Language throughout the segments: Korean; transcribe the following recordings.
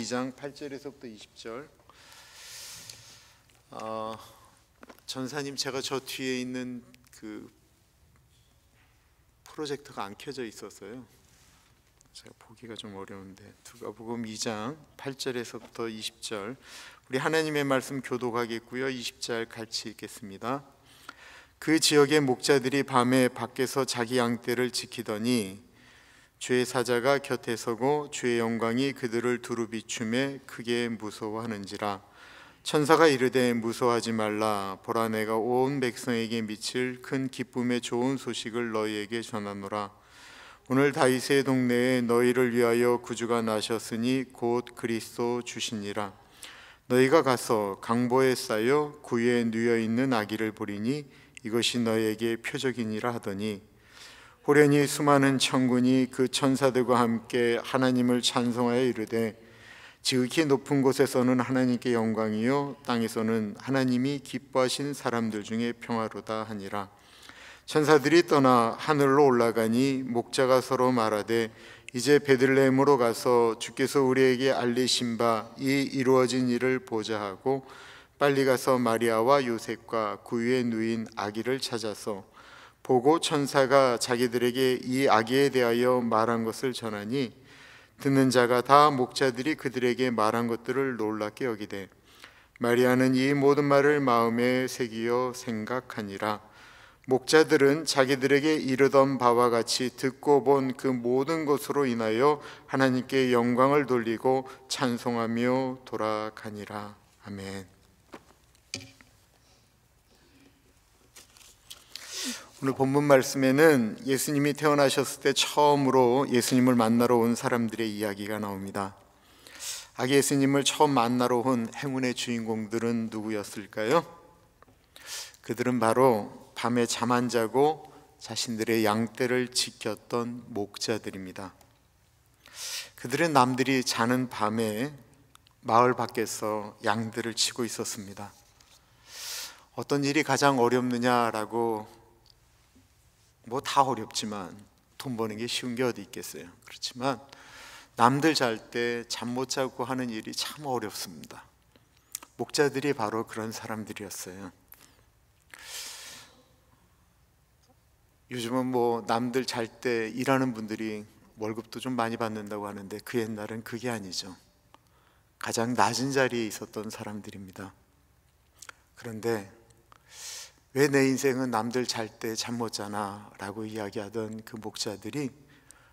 2장 8절에서부터 20절. 전사님, 제가 저 뒤에 있는 그 프로젝터가 안 켜져 있어서요, 제가 보기가 좀 어려운데, 누가복음 2장 8절에서부터 20절 우리 하나님의 말씀 교독하겠고요. 20절 같이 읽겠습니다. 그 지역의 목자들이 밤에 밖에서 자기 양떼를 지키더니 주의 사자가 곁에 서고 주의 영광이 그들을 두루 비추매 크게 무서워하는지라. 천사가 이르되 무서워하지 말라. 보라, 내가 온 백성에게 미칠 큰 기쁨의 좋은 소식을 너희에게 전하노라. 오늘 다윗의 동네에 너희를 위하여 구주가 나셨으니 곧 그리스도 주시니라. 너희가 가서 강보에 쌓여 구유에 누워 있는 아기를 보리니 이것이 너희에게 표적이니라 하더니, 호련히 수많은 천군이 그 천사들과 함께 하나님을 찬송하여 이르되 지극히 높은 곳에서는 하나님께 영광이요 땅에서는 하나님이 기뻐하신 사람들 중에 평화로다 하니라. 천사들이 떠나 하늘로 올라가니 목자가 서로 말하되 이제 베들레헴으로 가서 주께서 우리에게 알리신 바 이 이루어진 일을 보자 하고 빨리 가서 마리아와 요셉과 구유에 누인 아기를 찾아서 보고 천사가 자기들에게 이 아기에 대하여 말한 것을 전하니 듣는 자가 다 목자들이 그들에게 말한 것들을 놀랍게 여기되 마리아는 이 모든 말을 마음에 새기어 생각하니라. 목자들은 자기들에게 이르던 바와 같이 듣고 본 그 모든 것으로 인하여 하나님께 영광을 돌리고 찬송하며 돌아가니라. 아멘. 오늘 본문 말씀에는 예수님이 태어나셨을 때 처음으로 예수님을 만나러 온 사람들의 이야기가 나옵니다. 아기 예수님을 처음 만나러 온 행운의 주인공들은 누구였을까요? 그들은 바로 밤에 잠 안 자고 자신들의 양떼를 지켰던 목자들입니다. 그들은 남들이 자는 밤에 마을 밖에서 양들을 치고 있었습니다. 어떤 일이 가장 어렵느냐라고, 뭐 다 어렵지만 돈 버는 게 쉬운 게 어디 있겠어요. 그렇지만 남들 잘 때 잠 못 자고 하는 일이 참 어렵습니다. 목자들이 바로 그런 사람들이었어요. 요즘은 뭐 남들 잘 때 일하는 분들이 월급도 좀 많이 받는다고 하는데 그 옛날은 그게 아니죠. 가장 낮은 자리에 있었던 사람들입니다. 그런데 왜 내 인생은 남들 잘 때 잠 못 자나 라고 이야기하던 그 목자들이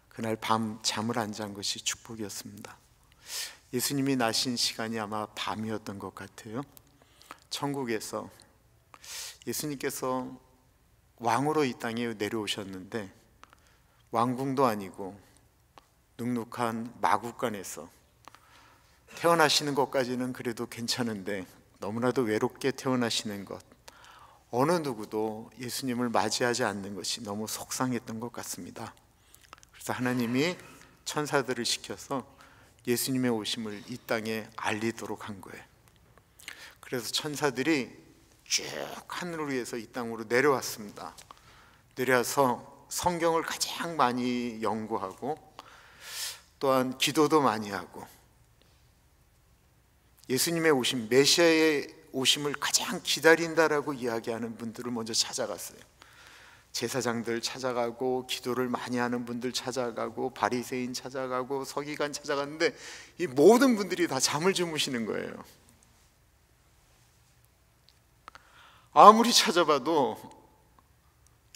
그날 밤 잠을 안 잔 것이 축복이었습니다. 예수님이 나신 시간이 아마 밤이었던 것 같아요. 천국에서 예수님께서 왕으로 이 땅에 내려오셨는데 왕궁도 아니고 눅눅한 마구간에서 태어나시는 것까지는 그래도 괜찮은데 너무나도 외롭게 태어나시는 것, 어느 누구도 예수님을 맞이하지 않는 것이 너무 속상했던 것 같습니다. 그래서 하나님이 천사들을 시켜서 예수님의 오심을 이 땅에 알리도록 한 거예요. 그래서 천사들이 쭉 하늘을 위해서 이 땅으로 내려왔습니다. 내려와서 성경을 가장 많이 연구하고 또한 기도도 많이 하고 예수님의 오심, 메시아의 오심을 가장 기다린다라고 이야기하는 분들을 먼저 찾아갔어요. 제사장들 찾아가고 기도를 많이 하는 분들 찾아가고 바리새인 찾아가고 서기관 찾아갔는데 이 모든 분들이 다 잠을 주무시는 거예요. 아무리 찾아봐도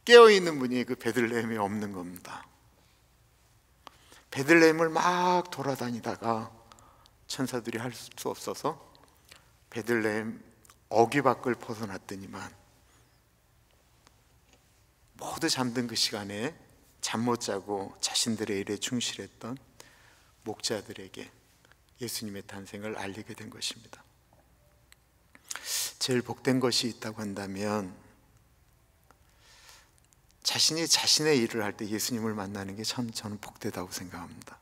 깨어있는 분이 그 베들레헴에 없는 겁니다. 베들레헴을 막 돌아다니다가 천사들이 할 수 없어서 베들레헴 어귀 밖을 벗어났더니만 모두 잠든 그 시간에 잠 못 자고 자신들의 일에 충실했던 목자들에게 예수님의 탄생을 알리게 된 것입니다. 제일 복된 것이 있다고 한다면 자신이 자신의 일을 할 때 예수님을 만나는 게 참 저는 복되다고 생각합니다.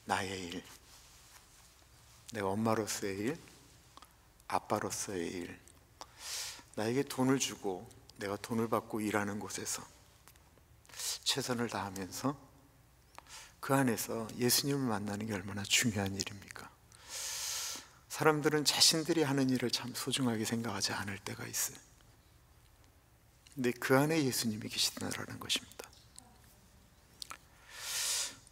나의 일, 내가 엄마로서의 일, 아빠로서의 일, 나에게 돈을 주고 내가 돈을 받고 일하는 곳에서 최선을 다하면서 그 안에서 예수님을 만나는 게 얼마나 중요한 일입니까? 사람들은 자신들이 하는 일을 참 소중하게 생각하지 않을 때가 있어요. 근데 그 안에 예수님이 계시다라는 것입니다.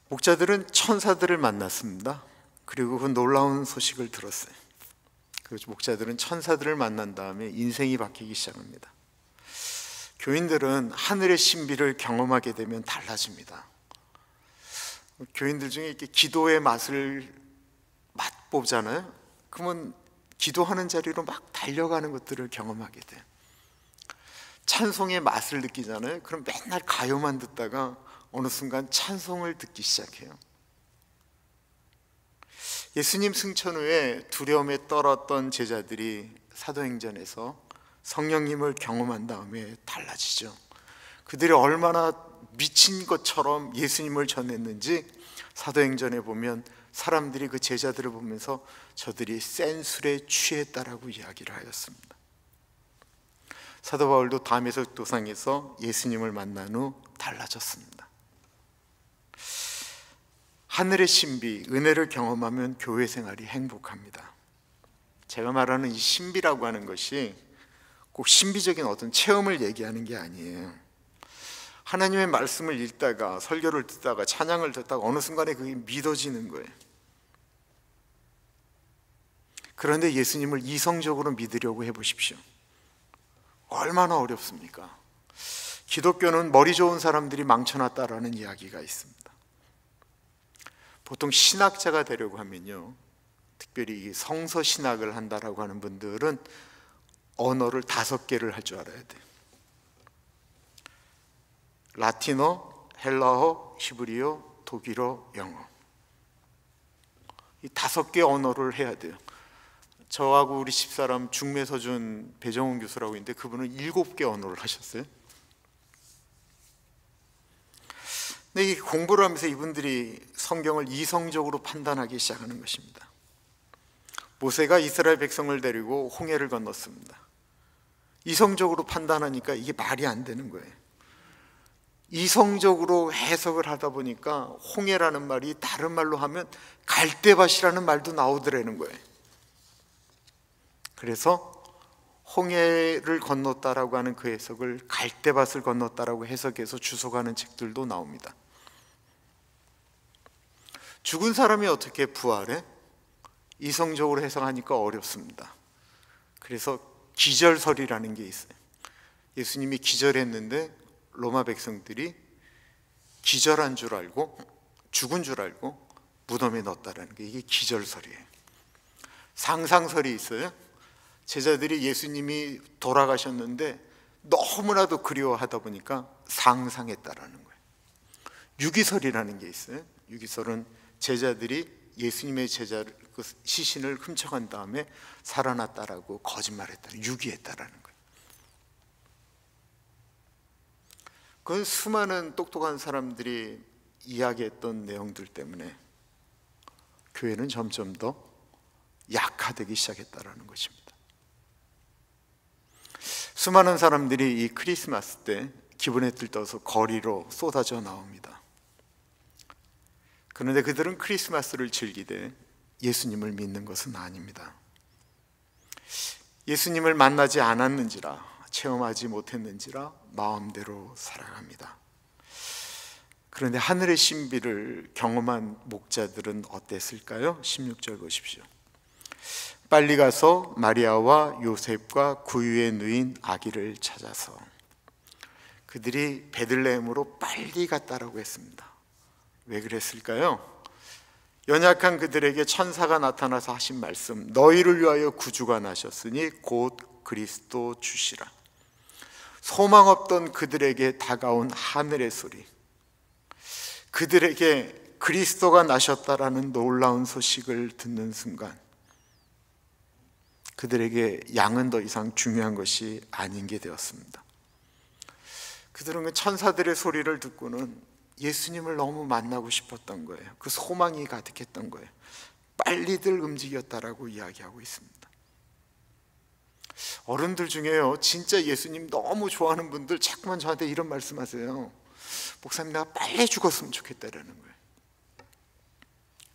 목자들은 천사들을 만났습니다. 그리고 그 놀라운 소식을 들었어요. 그 목자들은 천사들을 만난 다음에 인생이 바뀌기 시작합니다. 교인들은 하늘의 신비를 경험하게 되면 달라집니다. 교인들 중에 이렇게 기도의 맛을 맛보잖아요. 그러면 기도하는 자리로 막 달려가는 것들을 경험하게 돼요. 찬송의 맛을 느끼잖아요. 그럼 맨날 가요만 듣다가 어느 순간 찬송을 듣기 시작해요. 예수님 승천 후에 두려움에 떨었던 제자들이 사도행전에서 성령님을 경험한 다음에 달라지죠. 그들이 얼마나 미친 것처럼 예수님을 전했는지 사도행전에 보면 사람들이 그 제자들을 보면서 저들이 센 술에 취했다라고 이야기를 하였습니다. 사도 바울도 다메섹 도상에서 예수님을 만난 후 달라졌습니다. 하늘의 신비, 은혜를 경험하면 교회 생활이 행복합니다. 제가 말하는 이 신비라고 하는 것이 꼭 신비적인 어떤 체험을 얘기하는 게 아니에요. 하나님의 말씀을 읽다가 설교를 듣다가 찬양을 듣다가 어느 순간에 그게 믿어지는 거예요. 그런데 예수님을 이성적으로 믿으려고 해보십시오. 얼마나 어렵습니까? 기독교는 머리 좋은 사람들이 망쳐놨다라는 이야기가 있습니다. 보통 신학자가 되려고 하면요, 특별히 성서 신학을 한다라고 하는 분들은 언어를 5개를 할 줄 알아야 돼요. 라틴어, 헬라어, 히브리어, 독일어, 영어. 이 5개 언어를 해야 돼요. 저하고 우리 집사람 중매서준 배정훈 교수라고 있는데 그분은 7개 언어를 하셨어요. 근데 이 공부를 하면서 이분들이 성경을 이성적으로 판단하기 시작하는 것입니다. 모세가 이스라엘 백성을 데리고 홍해를 건넜습니다. 이성적으로 판단하니까 이게 말이 안 되는 거예요. 이성적으로 해석을 하다 보니까 홍해라는 말이 다른 말로 하면 갈대밭이라는 말도 나오더라는 거예요. 그래서 홍해를 건넜다라고 하는 그 해석을 갈대밭을 건넜다라고 해석해서 주석하는 책들도 나옵니다. 죽은 사람이 어떻게 부활해? 이성적으로 해석하니까 어렵습니다. 그래서 기절설이라는 게 있어요. 예수님이 기절했는데 로마 백성들이 기절한 줄 알고 죽은 줄 알고 무덤에 넣었다라는 게 이게 기절설이에요. 상상설이 있어요. 제자들이 예수님이 돌아가셨는데 너무나도 그리워하다 보니까 상상했다라는 거예요. 유기설이라는 게 있어요. 유기설은 제자들이 예수님의 제자를 그 시신을 훔쳐간 다음에 살아났다라고 거짓말했다, 유기했다라는 거예요. 그건 수많은 똑똑한 사람들이 이야기했던 내용들 때문에 교회는 점점 더 약화되기 시작했다라는 것입니다. 수많은 사람들이 이 크리스마스 때 기분에 들떠서 거리로 쏟아져 나옵니다. 그런데 그들은 크리스마스를 즐기되 예수님을 믿는 것은 아닙니다. 예수님을 만나지 않았는지라, 체험하지 못했는지라 마음대로 살아갑니다. 그런데 하늘의 신비를 경험한 목자들은 어땠을까요? 16절 보십시오. 빨리 가서 마리아와 요셉과 구유에 누인 아기를 찾아서, 그들이 베들레헴으로 빨리 갔다라고 했습니다. 왜 그랬을까요? 연약한 그들에게 천사가 나타나서 하신 말씀, 너희를 위하여 구주가 나셨으니 곧 그리스도 주시라. 소망 없던 그들에게 다가온 하늘의 소리, 그들에게 그리스도가 나셨다라는 놀라운 소식을 듣는 순간 그들에게 양은 더 이상 중요한 것이 아닌 게 되었습니다. 그들은 그 천사들의 소리를 듣고는 예수님을 너무 만나고 싶었던 거예요. 그 소망이 가득했던 거예요. 빨리들 움직였다라고 이야기하고 있습니다. 어른들 중에요, 진짜 예수님 너무 좋아하는 분들 자꾸만 저한테 이런 말씀하세요. 목사님, 내가 빨리 죽었으면 좋겠다라는 거예요.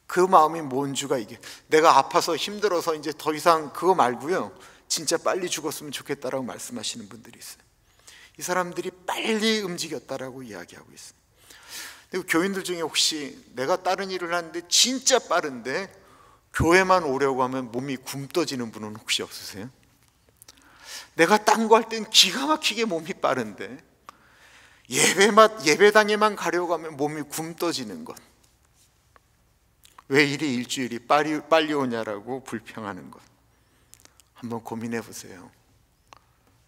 그 마음이 뭔 주가 이게 내가 아파서 힘들어서 이제 더 이상 그거 말고요, 진짜 빨리 죽었으면 좋겠다라고 말씀하시는 분들이 있어요. 이 사람들이 빨리 움직였다라고 이야기하고 있어요. 그리고 교인들 중에 혹시 내가 다른 일을 하는데 진짜 빠른데 교회만 오려고 하면 몸이 굼떠지는 분은 혹시 없으세요? 내가 딴 거 할 땐 기가 막히게 몸이 빠른데 예배당에만 가려고 하면 몸이 굼떠지는 것, 왜 이리 일주일이 빨리 오냐라고 불평하는 것, 한번 고민해 보세요.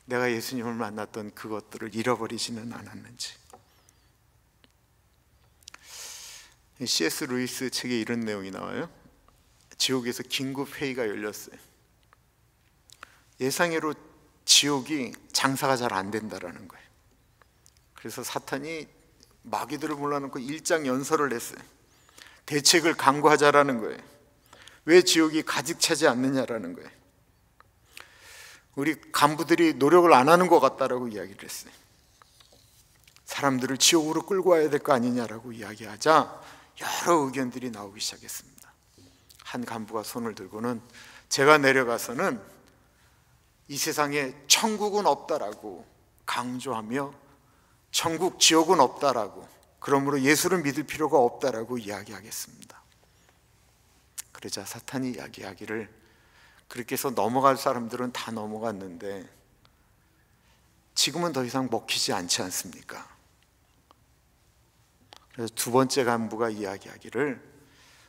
내가 예수님을 만났던 그것들을 잃어버리지는 않았는지. C.S. 루이스 책에 이런 내용이 나와요. 지옥에서 긴급 회의가 열렸어요. 예상외로 지옥이 장사가 잘 안 된다라는 거예요. 그래서 사탄이 마귀들을 몰아놓고 일장연설을 했어요. 대책을 강구하자라는 거예요. 왜 지옥이 가득 차지 않느냐라는 거예요. 우리 간부들이 노력을 안 하는 것 같다라고 이야기를 했어요. 사람들을 지옥으로 끌고 와야 될 거 아니냐라고 이야기하자 여러 의견들이 나오기 시작했습니다. 한 간부가 손을 들고는 제가 내려가서는 이 세상에 천국은 없다라고 강조하며 천국 지옥은 없다라고, 그러므로 예수를 믿을 필요가 없다라고 이야기하겠습니다. 그러자 사탄이 이야기하기를, 그렇게 해서 넘어갈 사람들은 다 넘어갔는데 지금은 더 이상 먹히지 않지 않습니까? 그래서 두 번째 간부가 이야기하기를,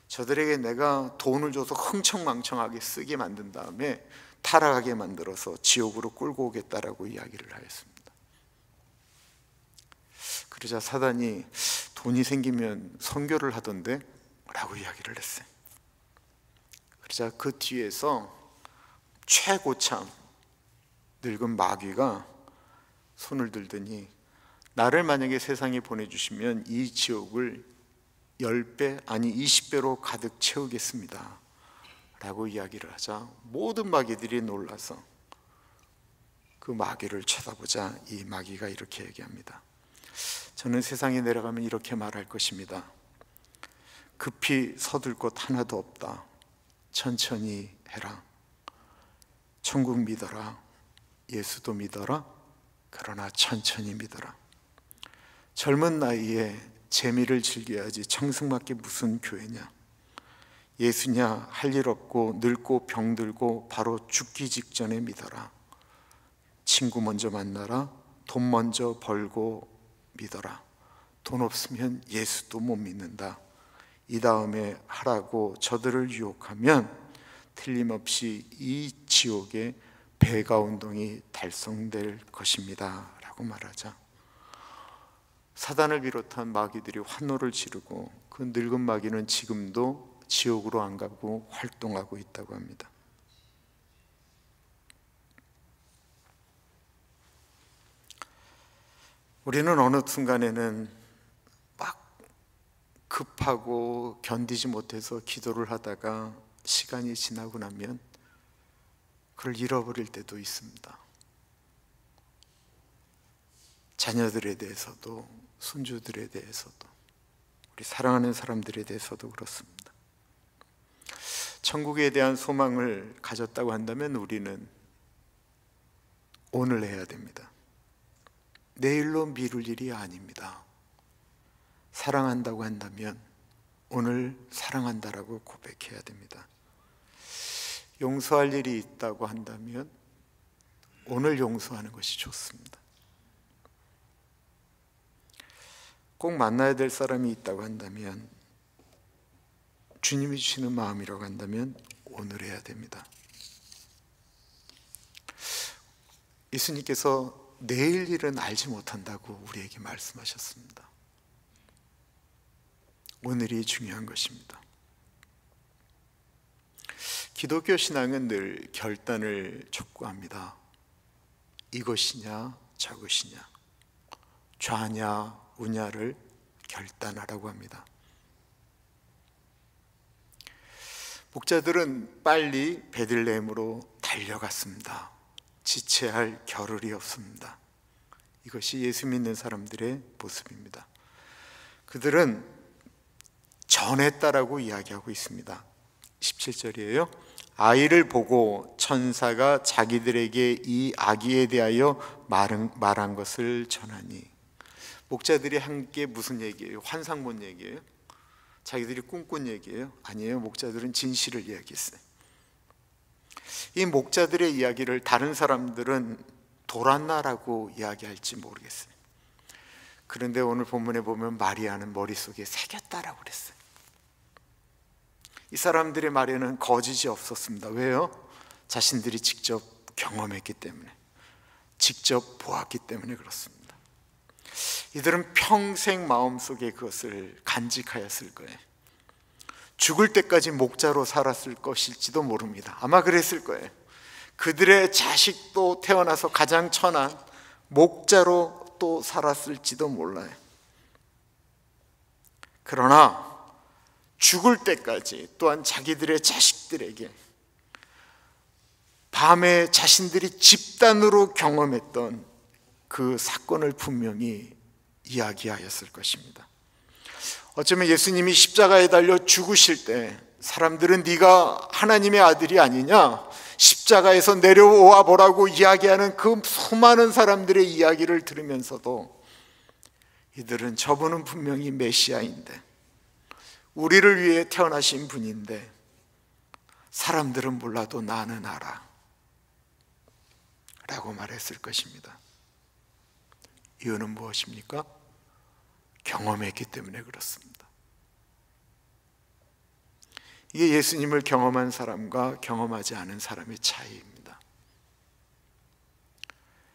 저들에게 내가 돈을 줘서 흥청망청하게 쓰게 만든 다음에 타락하게 만들어서 지옥으로 끌고 오겠다라고 이야기를 하였습니다. 그러자 사단이 돈이 생기면 선교를 하던데 라고 이야기를 했어요. 그러자 그 뒤에서 최고참 늙은 마귀가 손을 들더니, 나를 만약에 세상에 보내주시면 이 지옥을 10배 아니 20배로 가득 채우겠습니다 라고 이야기를 하자 모든 마귀들이 놀라서 그 마귀를 쳐다보자 이 마귀가 이렇게 얘기합니다. 저는 세상에 내려가면 이렇게 말할 것입니다. 급히 서둘 것 하나도 없다. 천천히 해라. 천국 믿어라. 예수도 믿어라. 그러나 천천히 믿어라. 젊은 나이에 재미를 즐겨야지 청승맞게 무슨 교회냐. 예수냐 할 일 없고 늙고 병들고 바로 죽기 직전에 믿어라. 친구 먼저 만나라. 돈 먼저 벌고 믿어라. 돈 없으면 예수도 못 믿는다. 이 다음에 하라고 저들을 유혹하면 틀림없이 이 지옥의 배가 운동이 달성될 것입니다 라고 말하자 사단을 비롯한 마귀들이 환호를 지르고 그 늙은 마귀는 지금도 지옥으로 안 가고 활동하고 있다고 합니다. 우리는 어느 순간에는 막 급하고 견디지 못해서 기도를 하다가 시간이 지나고 나면 그걸 잃어버릴 때도 있습니다. 자녀들에 대해서도 손주들에 대해서도 우리 사랑하는 사람들에 대해서도 그렇습니다. 천국에 대한 소망을 가졌다고 한다면 우리는 오늘 해야 됩니다. 내일로 미룰 일이 아닙니다. 사랑한다고 한다면 오늘 사랑한다라고 고백해야 됩니다. 용서할 일이 있다고 한다면 오늘 용서하는 것이 좋습니다. 꼭 만나야 될 사람이 있다고 한다면, 주님이 주시는 마음이라고 한다면 오늘 해야 됩니다. 예수님께서 내일 일은 알지 못한다고 우리에게 말씀하셨습니다. 오늘이 중요한 것입니다. 기독교 신앙은 늘 결단을 촉구합니다. 이것이냐 저것이냐, 좌냐 우냐를 결단하라고 합니다. 목자들은 빨리 베들레헴으로 달려갔습니다. 지체할 겨를이 없습니다. 이것이 예수 믿는 사람들의 모습입니다. 그들은 전했다라고 이야기하고 있습니다. 17절이에요. 아이를 보고 천사가 자기들에게 이 아기에 대하여 말한 것을 전하니. 목자들이 한 게 무슨 얘기예요? 환상 본 얘기예요? 자기들이 꿈꾼 얘기예요? 아니에요. 목자들은 진실을 이야기했어요. 이 목자들의 이야기를 다른 사람들은 돌았나라고 이야기할지 모르겠어요. 그런데 오늘 본문에 보면 마리아는 머릿속에 새겼다라고 그랬어요. 이 사람들의 말에는 거짓이 없었습니다. 왜요? 자신들이 직접 경험했기 때문에, 직접 보았기 때문에 그렇습니다. 이들은 평생 마음속에 그것을 간직하였을 거예요. 죽을 때까지 목자로 살았을 것일지도 모릅니다. 아마 그랬을 거예요. 그들의 자식도 태어나서 가장 천한 목자로 또 살았을지도 몰라요. 그러나 죽을 때까지, 또한 자기들의 자식들에게 밤에 자신들이 집단으로 경험했던 그 사건을 분명히 이야기하였을 것입니다. 어쩌면 예수님이 십자가에 달려 죽으실 때 사람들은 네가 하나님의 아들이 아니냐, 십자가에서 내려와 보라고 이야기하는 그 수많은 사람들의 이야기를 들으면서도 이들은 저분은 분명히 메시아인데, 우리를 위해 태어나신 분인데 사람들은 몰라도 나는 알아 라고 말했을 것입니다. 이유는 무엇입니까? 경험했기 때문에 그렇습니다. 이게 예수님을 경험한 사람과 경험하지 않은 사람의 차이입니다.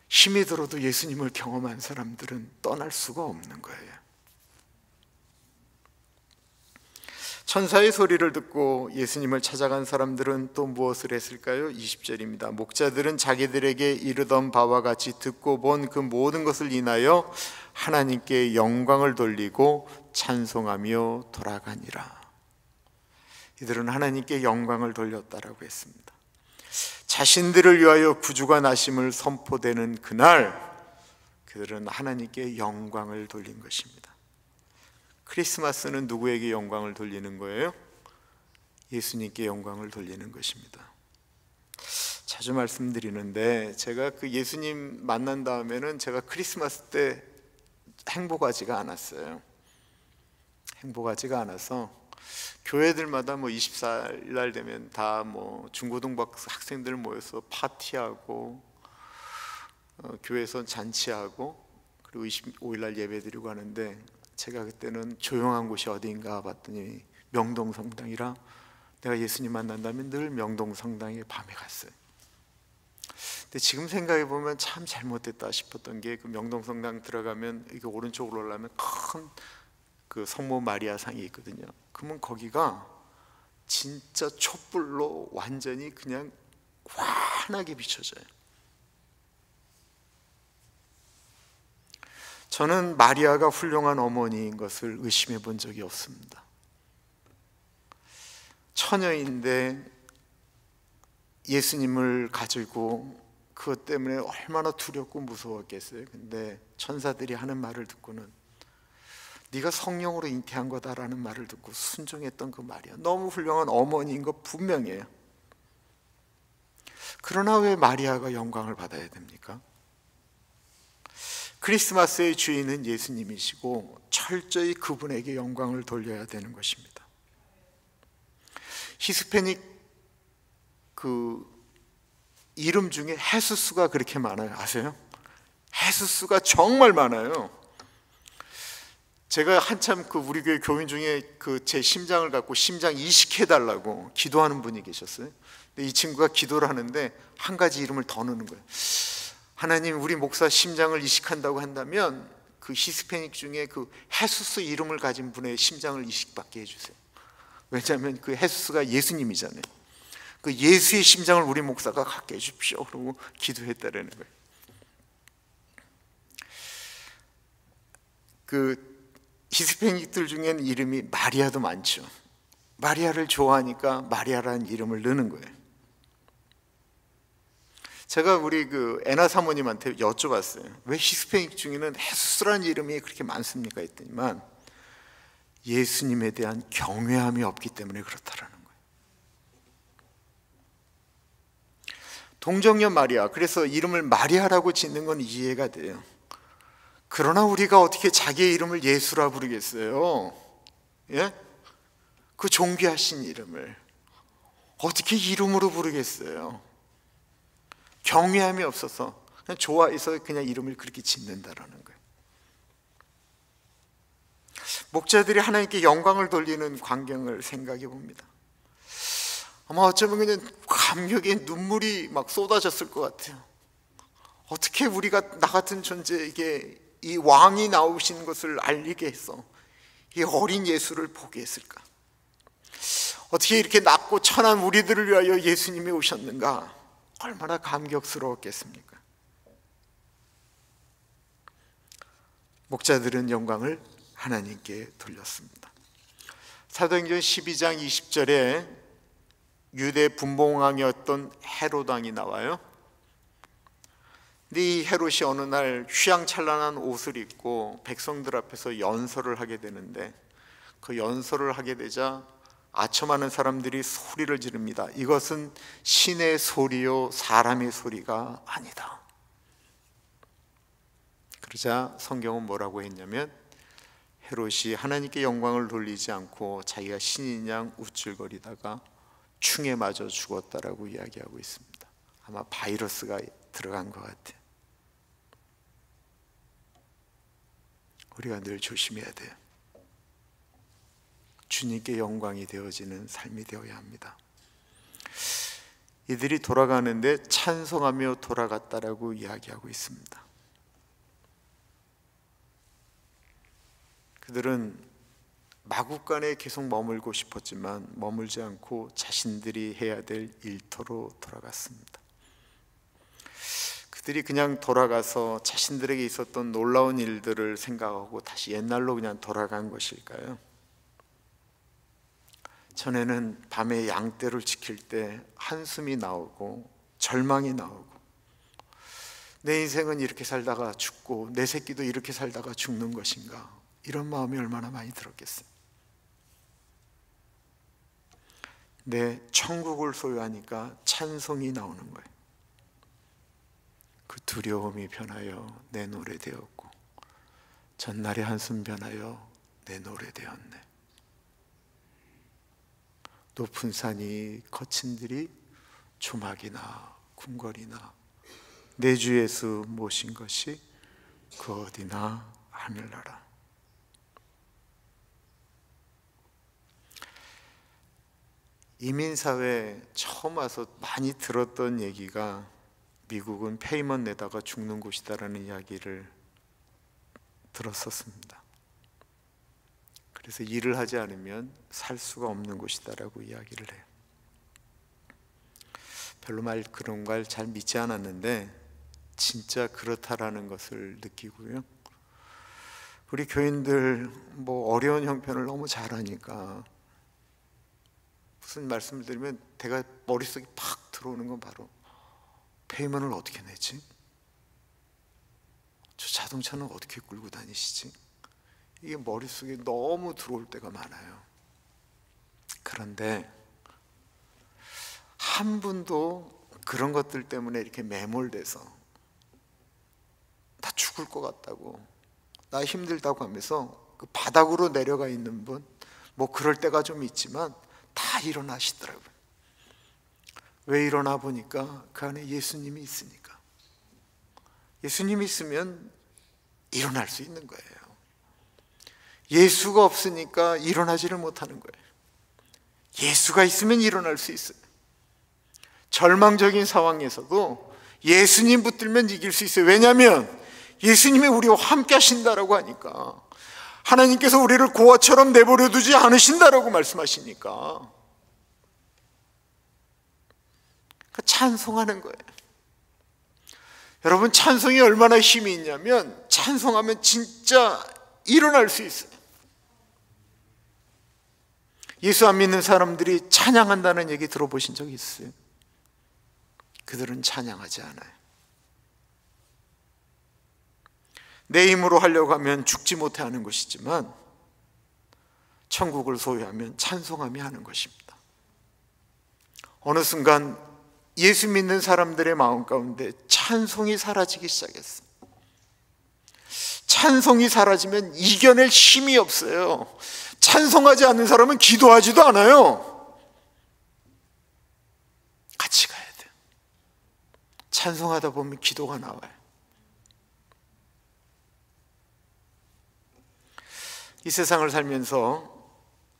힘이 들어도 예수님을 경험한 사람들은 떠날 수가 없는 거예요. 천사의 소리를 듣고 예수님을 찾아간 사람들은 또 무엇을 했을까요? 20절입니다. 목자들은 자기들에게 이르던 바와 같이 듣고 본 그 모든 것을 인하여 하나님께 영광을 돌리고 찬송하며 돌아가니라. 이들은 하나님께 영광을 돌렸다라고 했습니다. 자신들을 위하여 구주가 나심을 선포되는 그날 그들은 하나님께 영광을 돌린 것입니다. 크리스마스는 누구에게 영광을 돌리는 거예요? 예수님께 영광을 돌리는 것입니다. 자주 말씀드리는데 제가 그 예수님 만난 다음에는 제가 크리스마스 때 행복하지가 않았어요. 행복하지가 않아서 교회들마다 24일 날 되면 다 중고등부 학생들 모여서 파티하고 교회에서 잔치하고 그리고 25일 날 예배드리고 하는데, 제가 그때는 조용한 곳이 어디인가 봤더니 명동성당이라, 내가 예수님 만난다면 늘 명동성당에 밤에 갔어요. 근데 지금 생각해 보면 참 잘못됐다 싶었던 게, 그 명동성당 들어가면 이게 오른쪽으로 올라가면 큰 그 성모 마리아 상이 있거든요. 그러면 거기가 진짜 촛불로 완전히 그냥 환하게 비춰져요. 저는 마리아가 훌륭한 어머니인 것을 의심해 본 적이 없습니다. 처녀인데 예수님을 가지고 그것 때문에 얼마나 두렵고 무서웠겠어요. 근데 천사들이 하는 말을 듣고는 네가 성령으로 잉태한 거다라는 말을 듣고 순종했던 그 마리아, 너무 훌륭한 어머니인 거 분명해요. 그러나 왜 마리아가 영광을 받아야 됩니까? 크리스마스의 주인은 예수님이시고 철저히 그분에게 영광을 돌려야 되는 것입니다. 히스패닉 그 이름 중에 헤수스가 그렇게 많아요. 아세요? 헤수스가 정말 많아요. 제가 한참 그 우리 교회 교인 중에 그 제 심장을 갖고 심장 이식해달라고 기도하는 분이 계셨어요. 근데 이 친구가 기도를 하는데 한 가지 이름을 더 넣는 거예요. 하나님, 우리 목사 심장을 이식한다고 한다면 그 히스패닉 중에 그 헤수스 이름을 가진 분의 심장을 이식받게 해주세요. 왜냐하면 그 헤수스가 예수님이잖아요. 그 예수의 심장을 우리 목사가 갖게 해주십시오. 그러고 기도했다라는 거예요. 그 히스패닉들 중에는 이름이 마리아도 많죠. 마리아를 좋아하니까 마리아라는 이름을 넣는 거예요. 제가 우리 그 애나 사모님한테 여쭤봤어요. 왜 히스패닉 중에는 헤수스라는 이름이 그렇게 많습니까? 했더니만 예수님에 대한 경외함이 없기 때문에 그렇다라는 거예요. 동정녀 마리아, 그래서 이름을 마리아라고 짓는 건 이해가 돼요. 그러나 우리가 어떻게 자기의 이름을 예수라 부르겠어요? 예? 그 존귀하신 이름을 어떻게 이름으로 부르겠어요? 경외함이 없어서 그냥 좋아해서 그냥 이름을 그렇게 짓는다라는 거예요. 목자들이 하나님께 영광을 돌리는 광경을 생각해 봅니다. 아마 어쩌면 그냥 감격에 눈물이 막 쏟아졌을 것 같아요. 어떻게 우리가 나 같은 존재에게 이 왕이 나오신 것을 알리게 해서 이 어린 예수를 보게 했을까? 어떻게 이렇게 낮고 천한 우리들을 위하여 예수님이 오셨는가? 얼마나 감격스러웠겠습니까? 목자들은 영광을 하나님께 돌렸습니다. 사도행전 12장 20절에 유대 분봉왕이었던 헤롯 왕이 나와요. 근데 이 헤롯이 어느 날 휘황찬란한 옷을 입고 백성들 앞에서 연설을 하게 되는데, 그 연설을 하게 되자 아첨하는 사람들이 소리를 지릅니다. 이것은 신의 소리요 사람의 소리가 아니다. 그러자 성경은 뭐라고 했냐면, 헤롯이 하나님께 영광을 돌리지 않고 자기가 신인 양 우쭐거리다가 충에 맞아 죽었다라고 이야기하고 있습니다. 아마 바이러스가 들어간 것 같아요. 우리가 늘 조심해야 돼요. 주님께 영광이 되어지는 삶이 되어야 합니다. 이들이 돌아가는데 찬송하며 돌아갔다라고 이야기하고 있습니다. 그들은 마국간에 계속 머물고 싶었지만 머물지 않고 자신들이 해야 될 일터로 돌아갔습니다. 그들이 그냥 돌아가서 자신들에게 있었던 놀라운 일들을 생각하고 다시 옛날로 그냥 돌아간 것일까요? 전에는 밤에 양떼를 지킬 때 한숨이 나오고 절망이 나오고, 내 인생은 이렇게 살다가 죽고 내 새끼도 이렇게 살다가 죽는 것인가, 이런 마음이 얼마나 많이 들었겠어요. 내 천국을 소유하니까 찬송이 나오는 거예요. 그 두려움이 변하여 내 노래 되었고, 전날의 한숨 변하여 내 노래 되었네. 높은 산이 거친 들이 조막이나 궁궐이나 내 주 예수 모신 것이 그 어디나 하늘나라. 이민사회에 처음 와서 많이 들었던 얘기가 미국은 페이먼 내다가 죽는 곳이다라는 이야기를 들었었습니다. 그래서 일을 하지 않으면 살 수가 없는 곳이다라고 이야기를 해요. 별로 그런 걸 잘 믿지 않았는데 진짜 그렇다라는 것을 느끼고요. 우리 교인들 뭐 어려운 형편을 너무 잘하니까 무슨 말씀을 드리면 제가 머릿속에 팍 들어오는 건 바로, 페이먼을 어떻게 내지? 저 자동차는 어떻게 끌고 다니시지? 이게 머릿속에 너무 들어올 때가 많아요. 그런데 한 분도 그런 것들 때문에 이렇게 매몰돼서 나 죽을 것 같다고, 나 힘들다고 하면서 그 바닥으로 내려가 있는 분, 뭐 그럴 때가 좀 있지만 다 일어나시더라고요. 왜 일어나 보니까 그 안에 예수님이 있으니까. 예수님이 있으면 일어날 수 있는 거예요. 예수가 없으니까 일어나지를 못하는 거예요. 예수가 있으면 일어날 수 있어요. 절망적인 상황에서도 예수님 붙들면 이길 수 있어요. 왜냐하면 예수님이 우리와 함께 하신다라고 하니까, 하나님께서 우리를 고아처럼 내버려 두지 않으신다라고 말씀하시니까 찬송하는 거예요. 여러분, 찬송이 얼마나 힘이 있냐면 찬송하면 진짜 일어날 수 있어요. 예수 안 믿는 사람들이 찬양한다는 얘기 들어보신 적 있어요? 그들은 찬양하지 않아요. 내 힘으로 하려고 하면 죽지 못해 하는 것이지만, 천국을 소유하면 찬송함이 하는 것입니다. 어느 순간 예수 믿는 사람들의 마음 가운데 찬송이 사라지기 시작했어요. 찬송이 사라지면 이겨낼 힘이 없어요. 찬송하지 않는 사람은 기도하지도 않아요. 같이 가야 돼요. 찬송하다 보면 기도가 나와요. 이 세상을 살면서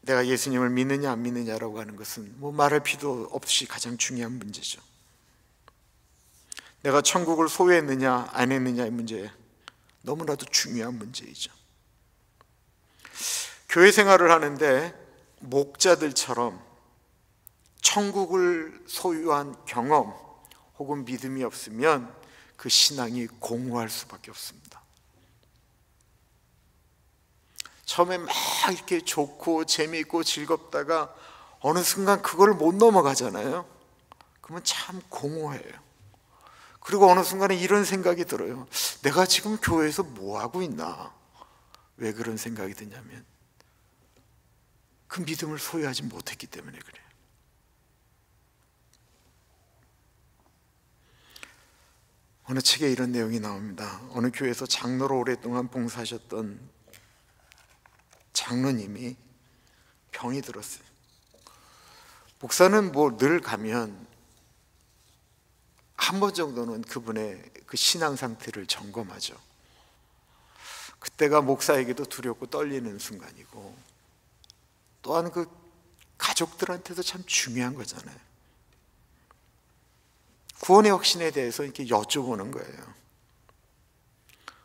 내가 예수님을 믿느냐 안 믿느냐라고 하는 것은 말할 필요 없이 가장 중요한 문제죠. 내가 천국을 소유했느냐 안 했느냐의 문제, 너무나도 중요한 문제이죠. 교회 생활을 하는데 목자들처럼 천국을 소유한 경험 혹은 믿음이 없으면 그 신앙이 공허할 수밖에 없습니다. 처음에 막 이렇게 좋고 재미있고 즐겁다가 어느 순간 그걸 못 넘어가잖아요. 그러면 참 공허해요. 그리고 어느 순간에 이런 생각이 들어요. 내가 지금 교회에서 뭐 하고 있나? 왜 그런 생각이 드냐면 그 믿음을 소유하지 못했기 때문에 그래요. 어느 책에 이런 내용이 나옵니다. 어느 교회에서 장로로 오랫동안 봉사하셨던 장로님이 병이 들었어요. 목사는 늘 가면 한 번 정도는 그분의 그 신앙 상태를 점검하죠. 그때가 목사에게도 두렵고 떨리는 순간이고 또한 그 가족들한테도 참 중요한 거잖아요. 구원의 확신에 대해서 이렇게 여쭤보는 거예요.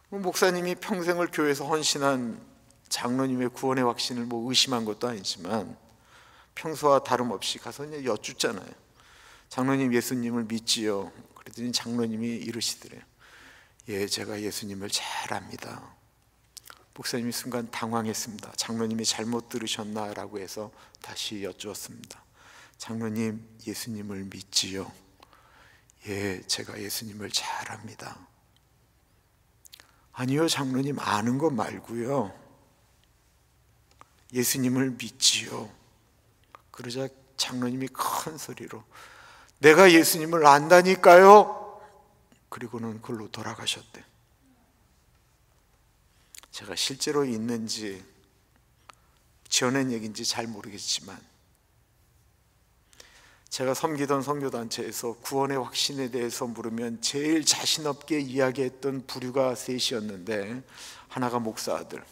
목사님이 평생을 교회에서 헌신한 장로님의 구원의 확신을 의심한 것도 아니지만 평소와 다름없이 가서 이제 여쭙잖아요. 장로님 예수님을 믿지요? 그랬더니 장로님이 이러시더래요. 예, 제가 예수님을 잘 압니다. 목사님이 순간 당황했습니다. 장로님이 잘못 들으셨나라고 해서 다시 여쭈었습니다. 장로님 예수님을 믿지요? 예, 제가 예수님을 잘 압니다. 아니요, 장로님 아는 것 말고요. 예수님을 믿지요. 그러자 장로님이 큰 소리로 내가 예수님을 안다니까요. 그리고는 그걸로 돌아가셨대. 제가 실제로 있는지 지어낸 얘기인지 잘 모르겠지만 제가 섬기던 선교단체에서 구원의 확신에 대해서 물으면 제일 자신 없게 이야기했던 부류가 셋이었는데 하나가 목사 아들,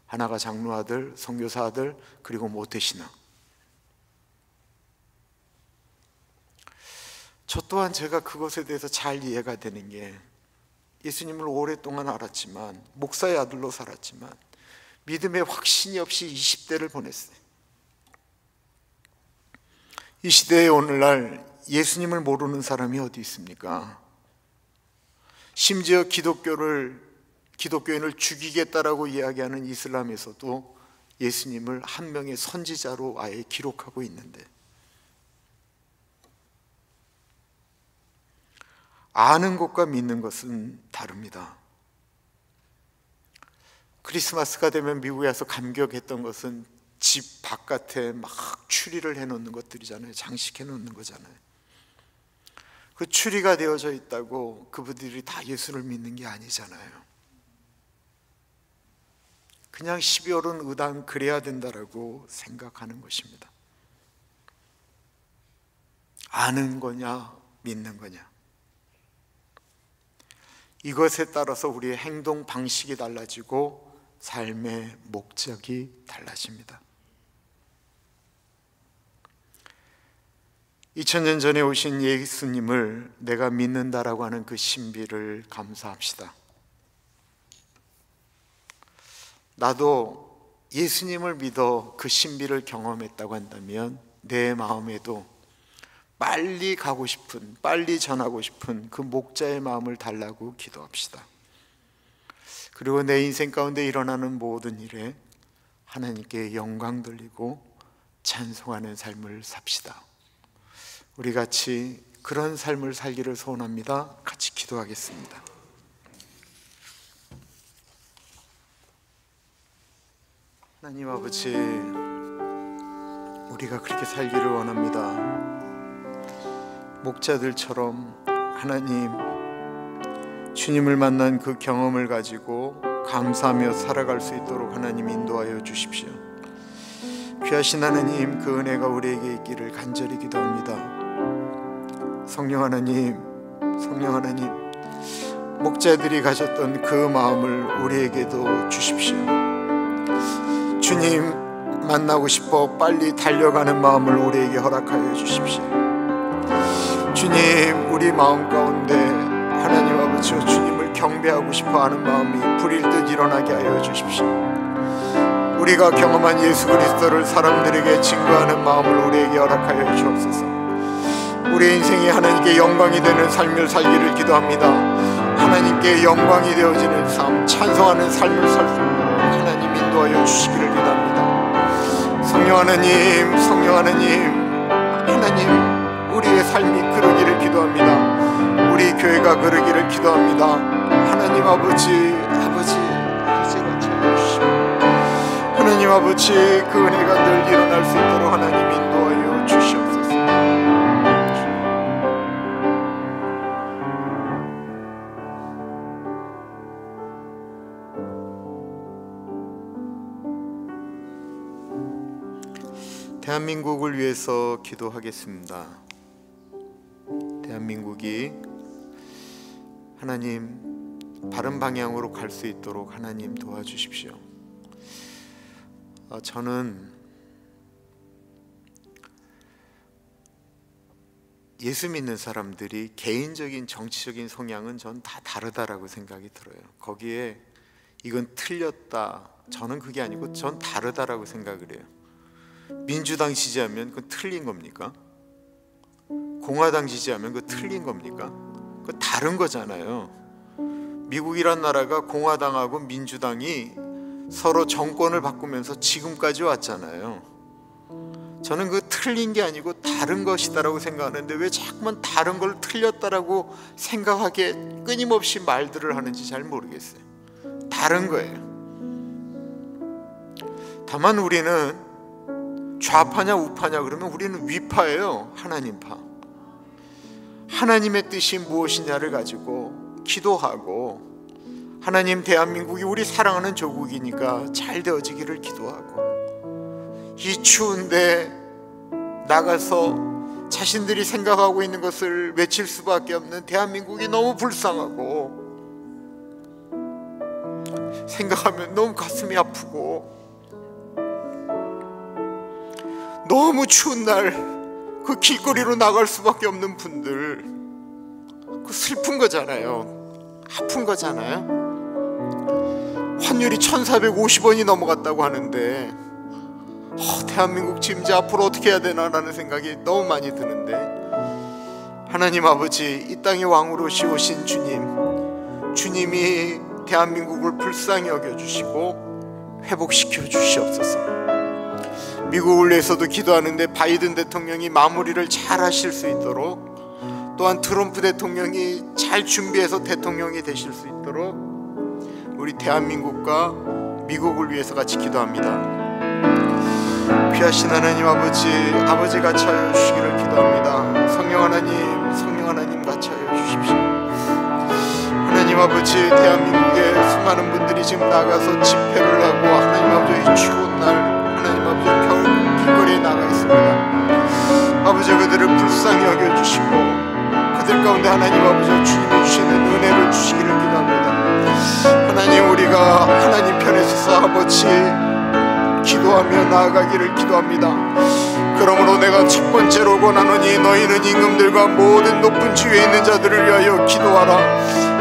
하나가 장로 아들, 선교사 아들, 그리고 모태신앙. 저 또한 제가 그것에 대해서 잘 이해가 되는 게 예수님을 오랫동안 알았지만 목사의 아들로 살았지만 믿음의 확신이 없이 20대를 보냈어요. 이 시대에 오늘날 예수님을 모르는 사람이 어디 있습니까? 심지어 기독교인을 죽이겠다라고 이야기하는 이슬람에서도 예수님을 한 명의 선지자로 아예 기록하고 있는데 아는 것과 믿는 것은 다릅니다. 크리스마스가 되면 미국에 와서 감격했던 것은 집 바깥에 막 추리를 해놓는 것들이잖아요. 장식해 놓는 거잖아요. 그 추리가 되어져 있다고 그분들이 다 예수를 믿는 게 아니잖아요. 그냥 12월은 의당 그래야 된다라고 생각하는 것입니다. 아는 거냐 믿는 거냐, 이것에 따라서 우리의 행동 방식이 달라지고 삶의 목적이 달라집니다. 2000년 전에 오신 예수님을 내가 믿는다라고 하는 그 신비를 감사합시다. 나도 예수님을 믿어 그 신비를 경험했다고 한다면 내 마음에도 빨리 가고 싶은, 빨리 전하고 싶은 그 목자의 마음을 달라고 기도합시다. 그리고 내 인생 가운데 일어나는 모든 일에 하나님께 영광 돌리고 찬송하는 삶을 삽시다. 우리 같이 그런 삶을 살기를 소원합니다. 같이 기도하겠습니다. 하나님 아버지, 우리가 그렇게 살기를 원합니다. 목자들처럼 하나님, 주님을 만난 그 경험을 가지고 감사하며 살아갈 수 있도록 하나님 인도하여 주십시오. 귀하신 하나님, 그 은혜가 우리에게 있기를 간절히 기도합니다. 성령 하나님, 성령 하나님, 목자들이 가졌던 그 마음을 우리에게도 주십시오. 주님 만나고 싶어 빨리 달려가는 마음을 우리에게 허락하여 주십시오. 주님, 우리 마음 가운데 하나님 아버지여 주님을 경배하고 싶어하는 마음이 불일듯 일어나게 하여 주십시오. 우리가 경험한 예수 그리스도를 사람들에게 증거하는 마음을 우리에게 허락하여 주옵소서. 우리 인생이 하나님께 영광이 되는 삶을 살기를 기도합니다. 하나님께 영광이 되어지는 삶, 찬송하는 삶을 살 수 있도록 하나님 인도하여 주시기를 기도합니다. 성령 하나님, 성령 하나님, 하나님 우리의 삶이 그러기를 기도합니다. 우리 교회가 그러기를 기도합니다. 하나님 아버지, 아버지가 채워주시고 하나님 아버지, 그 은혜가 늘 일어날 수 있도록 하나님 인도하여 주시옵소서. 대한민국을 위해서 기도하겠습니다. 대한민국이 하나님 바른 방향으로 갈 수 있도록 하나님 도와주십시오. 저는 예수 믿는 사람들이 개인적인 정치적인 성향은 전 다 다르다라고 생각이 들어요. 거기에 이건 틀렸다, 저는 그게 아니고 전 다르다라고 생각을 해요. 민주당 지지하면 그건 틀린 겁니까? 공화당 지지하면 그거 틀린 겁니까? 그거 다른 거잖아요. 미국이란 나라가 공화당하고 민주당이 서로 정권을 바꾸면서 지금까지 왔잖아요. 저는 그 틀린 게 아니고 다른 것이다라고 생각하는데 왜 자꾸만 다른 걸 틀렸다라고 생각하게 끊임없이 말들을 하는지 잘 모르겠어요. 다른 거예요. 다만 우리는 좌파냐 우파냐 그러면 우리는 위파예요. 하나님파. 하나님의 뜻이 무엇이냐를 가지고 기도하고, 하나님 대한민국이 우리 사랑하는 조국이니까 잘 되어지기를 기도하고, 이 추운데 나가서 자신들이 생각하고 있는 것을 외칠 수밖에 없는 대한민국이 너무 불쌍하고 생각하면 너무 가슴이 아프고, 너무 추운 날 그 길거리로 나갈 수밖에 없는 분들, 그 슬픈 거잖아요. 아픈 거잖아요. 환율이 1450원이 넘어갔다고 하는데 대한민국 지금 이제 앞으로 어떻게 해야 되나라는 생각이 너무 많이 드는데, 하나님 아버지, 이 땅의 왕으로 오신 주님, 주님이 대한민국을 불쌍히 여겨주시고 회복시켜 주시옵소서. 미국을 위해서도 기도하는데 바이든 대통령이 마무리를 잘 하실 수 있도록, 또한 트럼프 대통령이 잘 준비해서 대통령이 되실 수 있도록 우리 대한민국과 미국을 위해서 같이 기도합니다. 귀하신 하나님 아버지, 아버지 같이 하여 주시기를 기도합니다. 성령 하나님, 성령 하나님 같이 하여 주십시오. 하나님 아버지, 대한민국에 수많은 분들이 지금 나가서 집회를 하고 하나님 아버지 이 추운 날 하나님 아버지 겨울 길거리에 나가 있습니다. 아버지, 그들을 불쌍히 여겨주시고 그들 가운데 하나님 아버지 주님이 주시는 은혜를 주시기를 기도합니다. 하나님, 우리가 하나님 편에 서서 아버지 기도하며 나아가기를 기도합니다. 그러므로 내가 첫 번째로 권하노니 너희는 임금들과 모든 높은 지위에 있는 자들을 위하여 기도하라.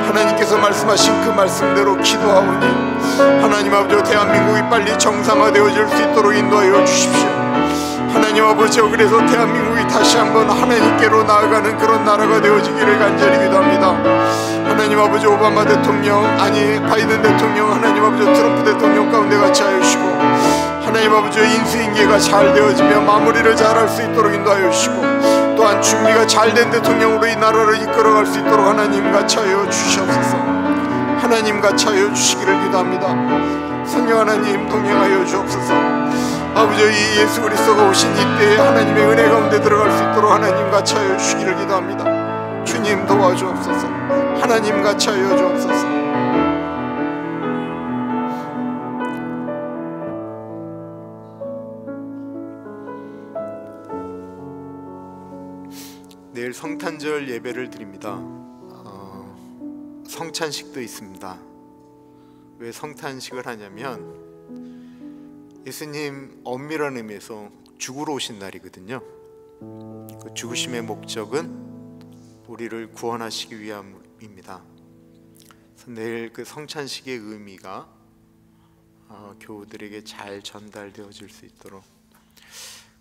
하나님께서 말씀하신 그 말씀대로 기도하오니 하나님 아버지, 대한민국이 빨리 정상화되어질 수 있도록 인도하여 주십시오. 하나님 아버지, 그래서 대한민국이 다시 한번 하나님께로 나아가는 그런 나라가 되어지기를 간절히 기도합니다. 하나님 아버지, 오바마 대통령, 바이든 대통령, 하나님 아버지 트럼프 대통령 가운데 같이 하여 주시고, 하나님 아버지 인수인계가 잘 되어지며 마무리를 잘할 수 있도록 인도하여 주시고, 또한 준비가 잘된 대통령으로 이 나라를 이끌어갈 수 있도록 하나님 같이 하여 주시옵소서. 하나님 같이 하여 주시기를 기도합니다. 성령 하나님 동행하여 주옵소서. 아버지, 이 예수 그리스도가 오신 이때에 하나님의 은혜 가운데 들어갈 수 있도록 하나님 같이 하여 주시기를 기도합니다. 주님 도와주옵소서. 하나님 같이 하여 주옵소서. 내일 성탄절 예배를 드립니다. 성찬식도 있습니다. 왜 성탄식을 하냐면 예수님 엄밀한 의미에서 죽으러 오신 날이거든요. 그 죽으심의 목적은 우리를 구원하시기 위함입니다. 그래서 내일 그 성찬식의 의미가 교우들에게 잘 전달되어질 수 있도록.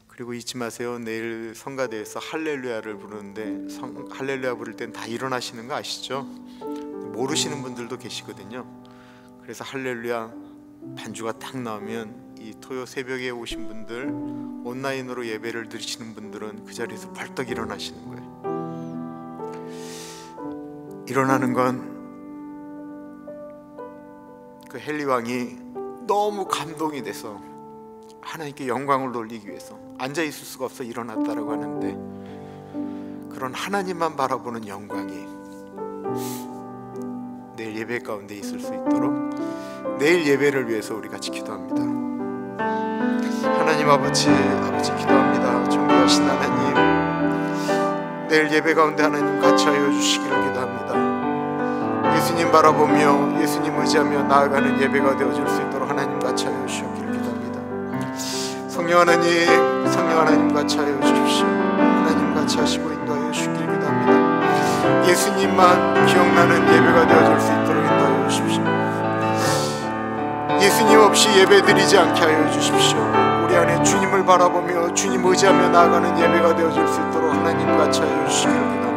그리고 잊지 마세요. 내일 성가대에서 할렐루야를 부르는데 할렐루야 부를 땐 다 일어나시는 거 아시죠? 모르시는 분들도 계시거든요. 그래서 할렐루야 반주가 딱 나오면 이 토요 새벽에 오신 분들, 온라인으로 예배를 드리시는 분들은 그 자리에서 벌떡 일어나시는 거예요. 일어나는 건 그 헨리 왕이 너무 감동이 돼서 하나님께 영광을 돌리기 위해서 앉아 있을 수가 없어 일어났다라고 하는데, 그런 하나님만 바라보는 영광이 내일 예배 가운데 있을 수 있도록 내일 예배를 위해서 우리 같이 기도합니다. 하나님 아버지 기도합니다. 존귀하신 하나님, 내일 예배 가운데 하나님 같이 하여 주시기를 기도합니다. 예수님 바라보며 예수님 의지하며 나아가는 예배가 되어질 수 있도록 하나님 같이 하여 주시기를 기도합니다. 성령 하나님 같이 하여 주십시오. 하나님 같이 하시고 인도하여 주시기를 기도합니다. 예수님만 기억나는 예배가 되어질 수 있도록 인도하여 주십시오. 예수님 없이 예배 드리지 않게 하여 주십시오. 우리 안에 주님을 바라보며 주님 의지하며 나아가는 예배가 되어질 수 있도록 하나님 같이 하여 주시기를 기도합니다.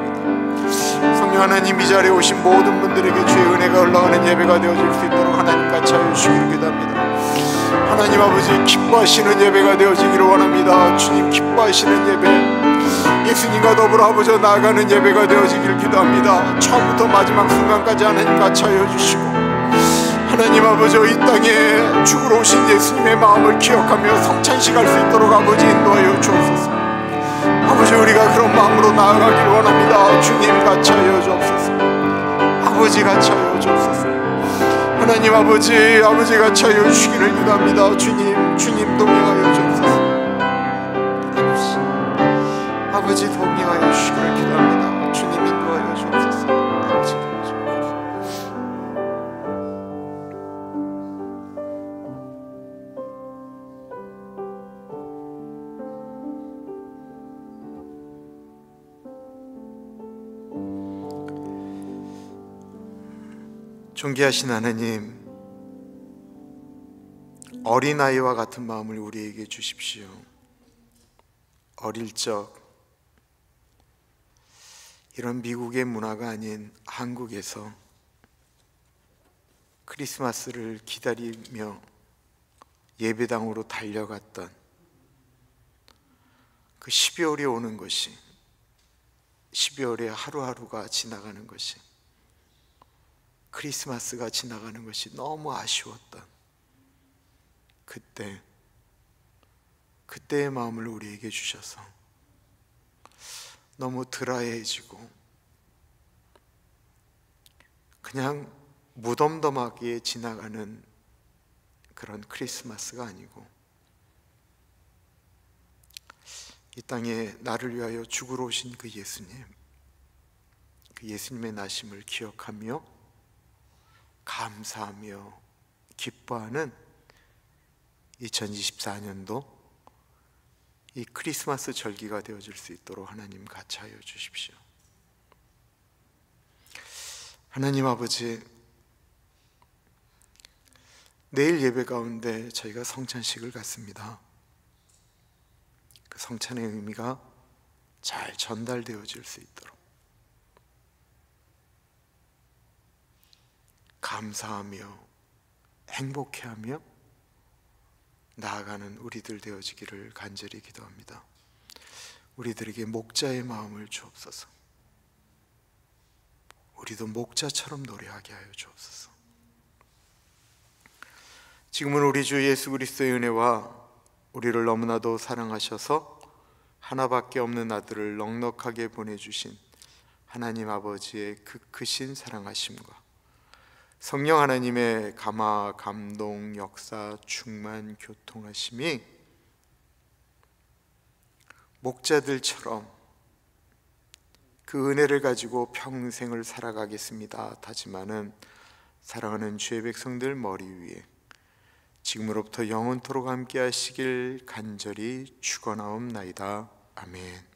성령 하나님, 이 자리에 오신 모든 분들에게 주의 은혜가 흘러가는 예배가 되어질 수 있도록 하나님 같이 하여 주시기를 기도합니다. 하나님 아버지, 기뻐하시는 예배가 되어지기를 원합니다. 주님 기뻐하시는 예배, 예수님과 더불어 아버지 나아가는 예배가 되어지기를 기도합니다. 처음부터 마지막 순간까지 하나님 같이 하여 주시고, 하나님 아버지 이 땅에 죽으러 오신 예수님의 마음을 기억하며 성찬식 할 수 있도록 아버지 인도하여 주옵소서. 아버지, 우리가 그런 마음으로 나아가길 원합니다. 주님 같이 하여 주옵소서. 아버지 같이 하여 주옵소서. 하나님 아버지 같이 하여 주시기를 기도합니다. 주님 동행하여 주옵소서. 아버지 동행하여 주시기를 기도합니다. 주님 인도하여 주옵소서. 존귀하신 하나님, 어린아이와 같은 마음을 우리에게 주십시오. 어릴 적 이런 미국의 문화가 아닌 한국에서 크리스마스를 기다리며 예배당으로 달려갔던 그 12월이 오는 것이, 12월에 하루하루가 지나가는 것이, 크리스마스가 지나가는 것이 너무 아쉬웠던 그때의 마음을 우리에게 주셔서 너무 드라이해지고 그냥 무덤덤하게 지나가는 그런 크리스마스가 아니고, 이 땅에 나를 위하여 죽으러 오신 그 예수님의 나심을 기억하며 감사하며 기뻐하는 2024년도 이 크리스마스 절기가 되어질 수 있도록 하나님 같이 하여 주십시오. 하나님 아버지, 내일 예배 가운데 저희가 성찬식을 갖습니다. 그 성찬의 의미가 잘 전달되어질 수 있도록 감사하며 행복해하며 나아가는 우리들 되어지기를 간절히 기도합니다. 우리들에게 목자의 마음을 주옵소서. 우리도 목자처럼 노래하게 하여 주옵소서. 지금은 우리 주 예수 그리스도의 은혜와 우리를 너무나도 사랑하셔서 하나밖에 없는 아들을 넉넉하게 보내주신 하나님 아버지의 그 크신 사랑하심과 성령 하나님의 감화, 감동, 역사, 충만, 교통하심이 목자들처럼 그 은혜를 가지고 평생을 살아가겠습니다 다짐하는 사랑하는 주의 백성들 머리 위에 지금으로부터 영원토록 함께 하시길 간절히 축원하옵나이다. 아멘.